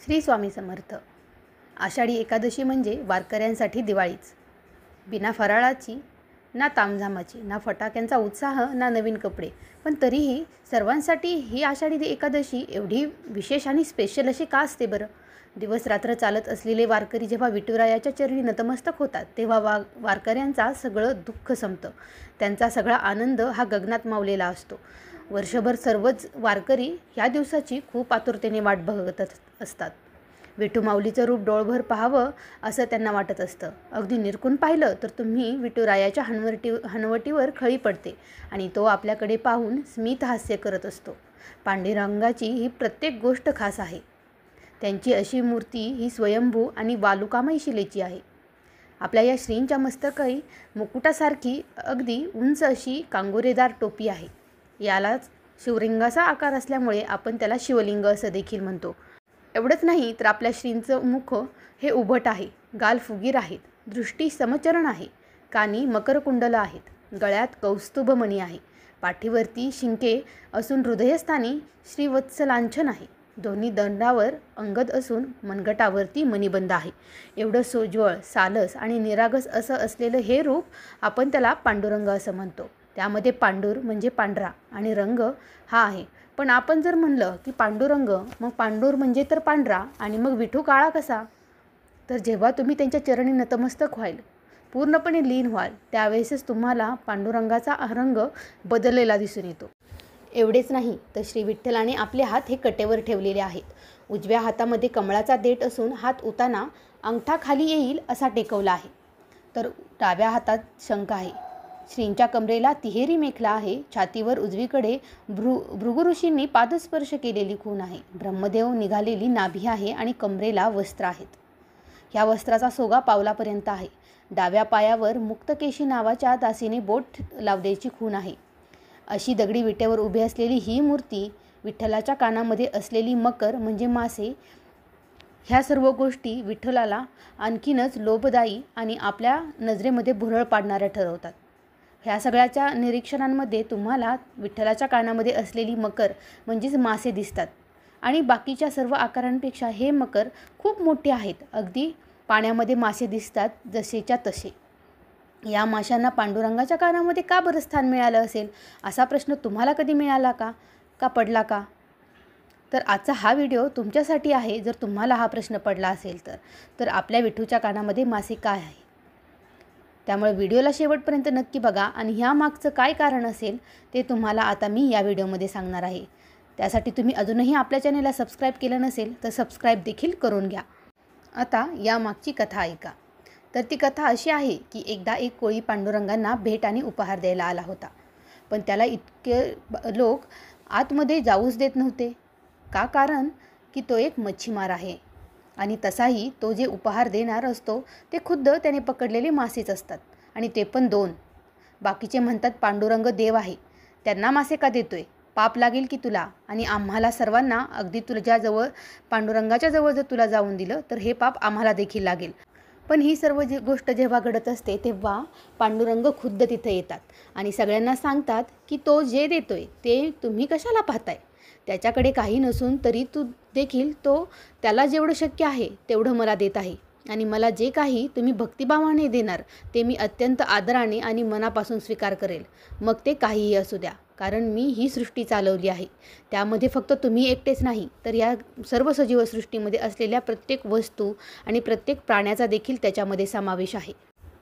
श्री स्वामी समर्थ. आषाढी एकादशी म्हणजे वारकऱ्यांसाठी दिवाळीच. बिना फराळाची, ना तामझामाची, ना फटाक्यांचा उत्साह, ना नवीन कपडे, पण तरीही सर्वांसाठी ही आषाढी एकादशी एवढी विशेष आणि स्पेशल अशी का असते बरं? दिवस रात्र चालत असलेले वारकरी जेव्हा विठुरायाच्या चरणी नतमस्तक होतात तेव्हा वारकऱ्यांचा सगळं दुःख संपतं. त्यांचा सगळा आनंद हा गगनात मावलेला असतो. वर्षभर सर्वच वारकरी ह्या दिवसाची खूप आतुरतेने वाट बघत असतात. विठू माऊलीचं रूप डोळभर पाहावं असं त्यांना वाटत असतं. अगदी निरखून पाहिलं तर तुम्ही विठुरायाच्या हनवटीवर खळी पडते आणि तो आपल्याकडे पाहून स्मित हास्य करत असतो. पांडुरंगाची ही प्रत्येक गोष्ट खास आहे. त्यांची अशी मूर्ती ही स्वयंभू आणि वालुकामय शिलेची आहे. आपल्या या श्रींच्या मस्तकी मुकुटासारखी अगदी उंच अशी कांगोरेदार टोपी आहे. यालाच शिवलिंगाचा आकार असल्यामुळे आपण त्याला शिवलिंग असं देखील म्हणतो. एवढंच नाही तर आपल्या श्रींचं मुख हे उभट आहे, गाल फुगीर आहेत, दृष्टी समचरण आहे, कानी मकरकुंडलं आहेत, गळ्यात कौस्तुभमणी आहे, पाठीवरती शिंके असून हृदयस्थानी श्रीवत्सलांछन आहे, दोन्ही दंडावर अंगद असून मनगटावरती मणिबंध आहे. एवढं सोज्वळ, सालस आणि निरागस असं असलेलं हे रूप आपण त्याला पांडुरंग असं म्हणतो. त्यामध्ये पांडुर म्हणजे पांढरा आणि रंग हा आहे. पण आपण जर म्हणलं की पांडुरंग, मग पांडुर म्हणजे तर पांढरा आणि मग विठू काळा कसा? तर जेव्हा तुम्ही त्यांच्या चरणी नतमस्तक व्हाल, पूर्णपणे लीन व्हाल, त्यावेळेसच तुम्हाला पांडुरंगाचा रंग बदललेला दिसून येतो. एवढेच नाही तर श्री विठ्ठलाने आपले हात हे कटेवर ठेवलेले आहेत. उजव्या हातामध्ये कमळाचा देठ असून हात उताना अंगठा खाली येईल असा टेकवला आहे. तर डाव्या हातात शंख आहे. श्रींच्या कमरेला तिहेरी मेखला आहे. छातीवर उजवीकडे भृगु ऋषींनी पादस्पर्श केलेली खूण आहे. ब्रह्मदेव निघालेली नाभी आहे आणि कमरेला वस्त्र आहेत. ह्या वस्त्राचा सोगा पावलापर्यंत आहे. डाव्या पायावर मुक्तकेशी नावाच्या दासीने बोट लावल्याची खूण आहे. अशी दगडी विटेवर उभी असलेली ही मूर्ती, विठ्ठलाच्या कानामध्ये असलेली मकर म्हणजे मासे, ह्या सर्व गोष्टी विठ्ठलाला आणखीनच लोभदायी आणि आपल्या नजरेमध्ये भुरळ पाडणाऱ्या ठरवतात. ह्या सगळ्याच्या निरीक्षणांमध्ये तुम्हाला विठ्ठलाच्या कानामध्ये असलेली मकर म्हणजेच मासे दिसतात आणि बाकीच्या सर्व आकारांपेक्षा हे मकर खूप मोठे आहेत. अगदी पाण्यामध्ये मासे दिसतात जसेच्या तसे. या माशांना पांडुरंगाच्या कानामध्ये का बरं स्थान मिळालं असेल, असा प्रश्न तुम्हाला कधी मिळाला का पडला का? तर आजचा हा व्हिडिओ तुमच्यासाठी आहे. जर तुम्हाला हा प्रश्न पडला असेल तर आपल्या विठूच्या कानामध्ये मासे काय आहे? त्यामुळे व्हिडिओला शेवटपर्यंत नक्की बघा आणि ह्या मागचं काय कारण असेल ते तुम्हाला आता मी या व्हिडिओमध्ये सांगणार आहे. त्यासाठी तुम्ही अजूनही आपल्या चॅनेलला सबस्क्राईब केलं नसेल तर सबस्क्राईब देखील करून घ्या. आता या मागची कथा ऐका. तर ती कथा अशी आहे की एकदा एक कोळी पांडुरंगांना भेट आणि उपहार द्यायला आला होता. पण त्याला इतके लोक आतमध्ये जाऊच देत नव्हते. का? कारण की तो एक मच्छीमार आहे आणि तसाही तो जे उपहार देणार असतो ते खुद्द त्याने पकडलेले मासेच असतात आणि ते पण 2. बाकीचे म्हणतात पांडुरंग देव आहे, त्यांना मासे का देतोय? पाप लागेल की तुला आणि आम्हाला सर्वांना. अगदी तुझ्याजवळ पांडुरंगाच्या जवळ जर तुला जाऊन दिलं तर हे पाप आम्हाला देखील लागेल. पण ही सर्व गोष्ट जेव्हा घडत असते तेव्हा पांडुरंग खुद्द तिथे येतात आणि सगळ्यांना सांगतात की तो जे देतोय ते तुम्ही कशाला पाहताय? त्याच्याकडे काही नसून तरी तू देखील तो त्याला जेवढं शक्य आहे तेवढं मला देत आहे आणि मला जे काही तुम्ही भक्तिभावाने देणार ते मी अत्यंत आदराने आणि मनापासून स्वीकार करेल. मग ते काहीही असू द्या, कारण मी ही सृष्टी चालवली आहे. त्यामध्ये फक्त तुम्ही एकटेच नाही तर या सर्व सजीव सृष्टीमध्ये असलेल्या प्रत्येक वस्तू आणि प्रत्येक प्राण्याचा देखील त्याच्यामध्ये समावेश आहे.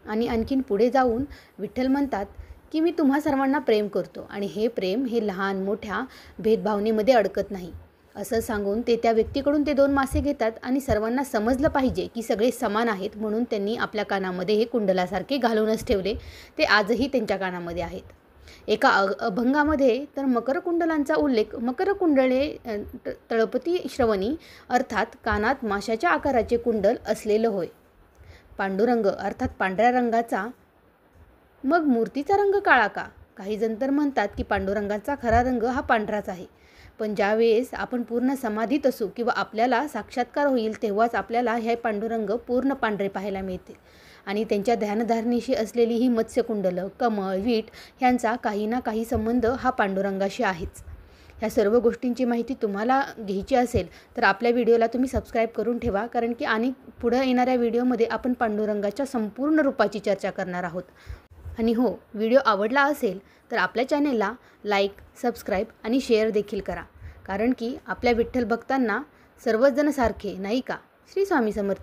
आणि आणखीन पुढे जाऊन विठ्ठल म्हणतात की मी तुम्हा सर्वांना प्रेम करतो आणि हे प्रेम हे लहान मोठ्या भेदभावनेमध्ये अडकत नाही. असं सांगून ते त्या व्यक्तीकडून ते 2 मासे घेतात आणि सर्वांना समजलं पाहिजे की सगळे समान आहेत म्हणून त्यांनी आपल्या कानामध्ये हे कुंडलासारखे घालूनच ठेवले. ते आजही त्यांच्या कानामध्ये आहेत. एका अभंगामध्ये तर मकरकुंडलांचा उल्लेख, मकरकुंडले तळपती श्रवणी, अर्थात कानात माशाच्या आकाराचे कुंडल असलेलं होय. पांडुरंग अर्थात पांढऱ्या रंगाचा, मग मूर्तीचा रंग काळा का? काही जण तर म्हणतात की पांडुरंगाचा खरा रंग हा पांढराच आहे. पण ज्यावेळेस आपण पूर्ण समाधीत असू किंवा आपल्याला साक्षात्कार होईल तेव्हाच आपल्याला हे पांडुरंग पूर्ण पांढरे पाहायला मिळतील. आणि त्यांच्या ध्यानधारणीशी असलेली ही मत्स्यकुंडलं, कमळ, वीट ह्यांचा काही ना काही संबंध हा पांडुरंगाशी आहेच. ह्या सर्व गोष्टींची माहिती तुम्हाला घ्यायची असेल तर आपल्या व्हिडिओला तुम्ही सबस्क्राईब करून ठेवा, कारण की आणि पुढं येणाऱ्या व्हिडिओमध्ये आपण पांडुरंगाच्या संपूर्ण रूपाची चर्चा करणार आहोत. आणि हो, व्हिडिओ आवडला असेल तर आपल्या चॅनेलला लाईक, सबस्क्राईब आणि शेअर देखील करा, कारण की आपल्या विठ्ठल भक्तांना सर्वच जण सारखे नाही का. श्री स्वामी समर्थ.